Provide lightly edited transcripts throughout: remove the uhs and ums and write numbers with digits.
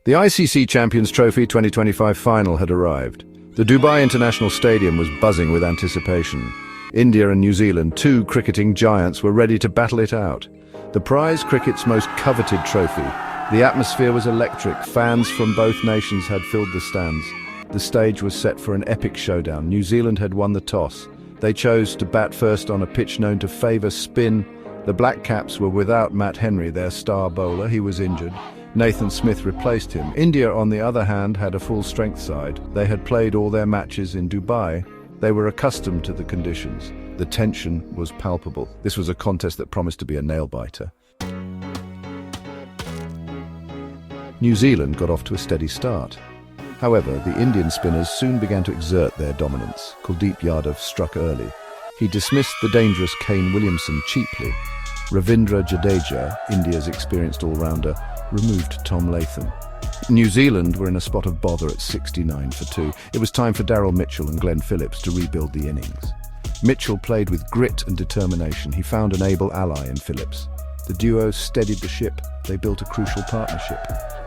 The ICC Champions Trophy 2025 final had arrived. The Dubai International Stadium was buzzing with anticipation. India and New Zealand, two cricketing giants, were ready to battle it out. The prize, cricket's most coveted trophy. The atmosphere was electric. Fans from both nations had filled the stands. The stage was set for an epic showdown. New Zealand had won the toss. They chose to bat first on a pitch known to favour spin. The Black Caps were without Matt Henry, their star bowler. He was injured. Nathan Smith replaced him. India, on the other hand, had a full-strength side. They had played all their matches in Dubai. They were accustomed to the conditions. The tension was palpable. This was a contest that promised to be a nail-biter. New Zealand got off to a steady start. However, the Indian spinners soon began to exert their dominance. Kuldeep Yadav struck early. He dismissed the dangerous Kane Williamson cheaply. Ravindra Jadeja, India's experienced all-rounder, removed Tom Latham. New Zealand were in a spot of bother at 69 for 2. It was time for Daryl Mitchell and Glenn Phillips to rebuild the innings. Mitchell played with grit and determination. He found an able ally in Phillips. The duo steadied the ship. They built a crucial partnership.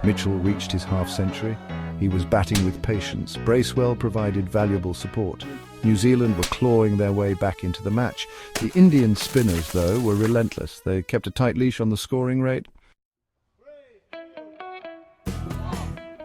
Mitchell reached his half-century. He was batting with patience. Bracewell provided valuable support. New Zealand were clawing their way back into the match. The Indian spinners, though, were relentless. They kept a tight leash on the scoring rate.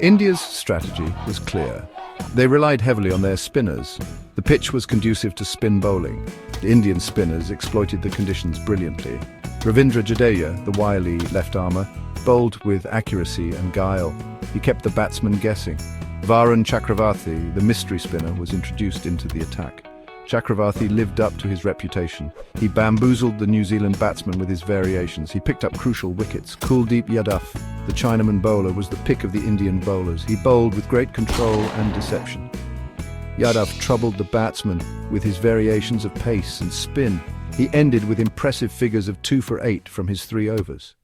India's strategy was clear. They relied heavily on their spinners. The pitch was conducive to spin bowling. The Indian spinners exploited the conditions brilliantly. Ravindra Jadeja, the wily left-armer, bowled with accuracy and guile. He kept the batsmen guessing. Varun Chakravarthy, the mystery spinner, was introduced into the attack. Chakravarthy lived up to his reputation. He bamboozled the New Zealand batsmen with his variations. He picked up crucial wickets. Kuldeep Yadav, the Chinaman bowler, was the pick of the Indian bowlers. He bowled with great control and deception. Yadav troubled the batsmen with his variations of pace and spin. He ended with impressive figures of 2 for 8 from his 3 overs.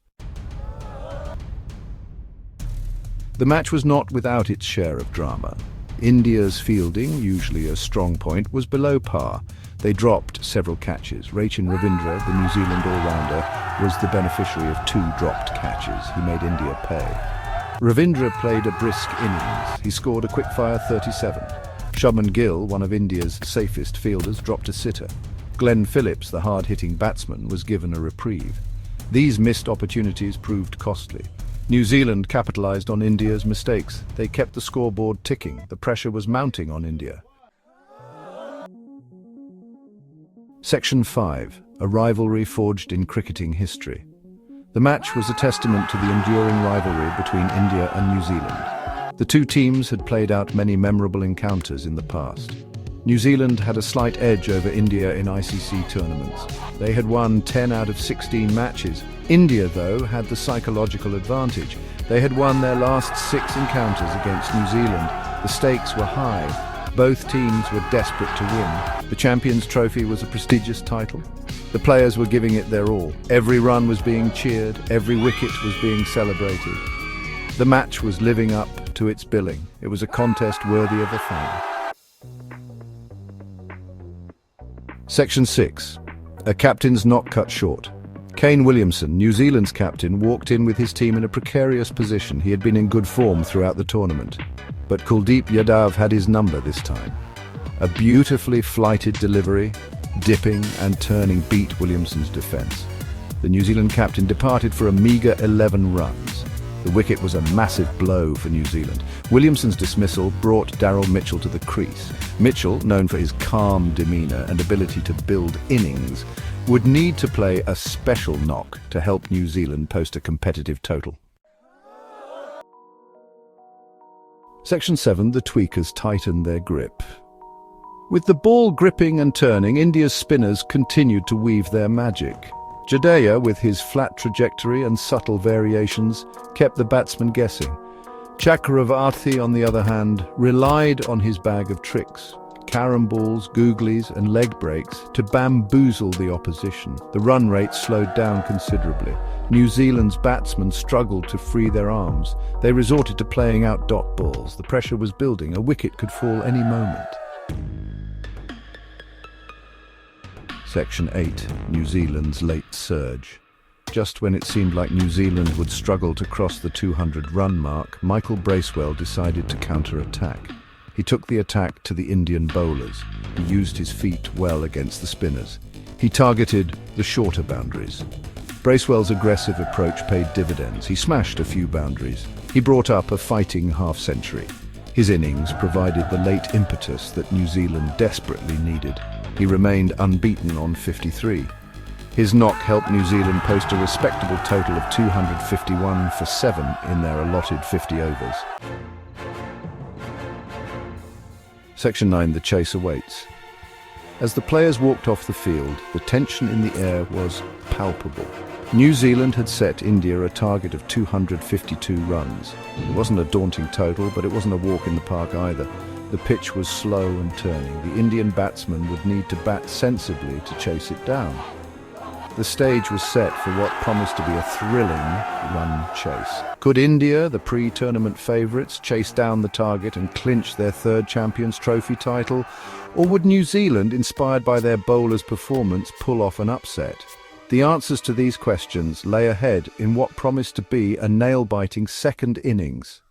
The match was not without its share of drama. India's fielding, usually a strong point, was below par. They dropped several catches. Rachin Ravindra, the New Zealand all-rounder, was the beneficiary of 2 dropped catches. He made India pay. Ravindra played a brisk innings. He scored a quick-fire 37. Shubman Gill, one of India's safest fielders, dropped a sitter. Glenn Phillips, the hard-hitting batsman, was given a reprieve. These missed opportunities proved costly. New Zealand capitalized on India's mistakes. They kept the scoreboard ticking. The pressure was mounting on India. Section 5. A rivalry forged in cricketing history. The match was a testament to the enduring rivalry between India and New Zealand. The two teams had played out many memorable encounters in the past. New Zealand had a slight edge over India in ICC tournaments. They had won 10 out of 16 matches. India, though, had the psychological advantage. They had won their last 6 encounters against New Zealand. The stakes were high. Both teams were desperate to win. The Champions Trophy was a prestigious title. The players were giving it their all. Every run was being cheered. Every wicket was being celebrated. The match was living up to its billing. It was a contest worthy of a final. Section 6. A captain's knock cut short. Kane Williamson, New Zealand's captain, walked in with his team in a precarious position. He had been in good form throughout the tournament. But Kuldeep Yadav had his number this time. A beautifully flighted delivery, dipping and turning beat Williamson's defence. The New Zealand captain departed for a meagre 11 runs. The wicket was a massive blow for New Zealand. Williamson's dismissal brought Daryl Mitchell to the crease. Mitchell, known for his calm demeanour and ability to build innings, would need to play a special knock to help New Zealand post a competitive total. Section 7. The tweakers tightened their grip. With the ball gripping and turning, India's spinners continued to weave their magic. Jadeja, with his flat trajectory and subtle variations, kept the batsmen guessing. Chakravarthy, on the other hand, relied on his bag of tricks, carom balls, googlies and leg breaks to bamboozle the opposition. The run rate slowed down considerably. New Zealand's batsmen struggled to free their arms. They resorted to playing out dot balls. The pressure was building. A wicket could fall any moment. Section 8. New Zealand's late surge. Just when it seemed like New Zealand would struggle to cross the 200-run mark, Michael Bracewell decided to counter-attack. He took the attack to the Indian bowlers. He used his feet well against the spinners. He targeted the shorter boundaries. Bracewell's aggressive approach paid dividends. He smashed a few boundaries. He brought up a fighting half-century. His innings provided the late impetus that New Zealand desperately needed. He remained unbeaten on 53. His knock helped New Zealand post a respectable total of 251 for 7 in their allotted 50 overs. Section 9. The chase awaits. As the players walked off the field, the tension in the air was palpable. New Zealand had set India a target of 252 runs. It wasn't a daunting total, but it wasn't a walk in the park either. The pitch was slow and turning. The Indian batsmen would need to bat sensibly to chase it down. The stage was set for what promised to be a thrilling run chase. Could India, the pre-tournament favourites, chase down the target and clinch their third Champions Trophy title? Or would New Zealand, inspired by their bowlers' performance, pull off an upset? The answers to these questions lay ahead in what promised to be a nail-biting second innings.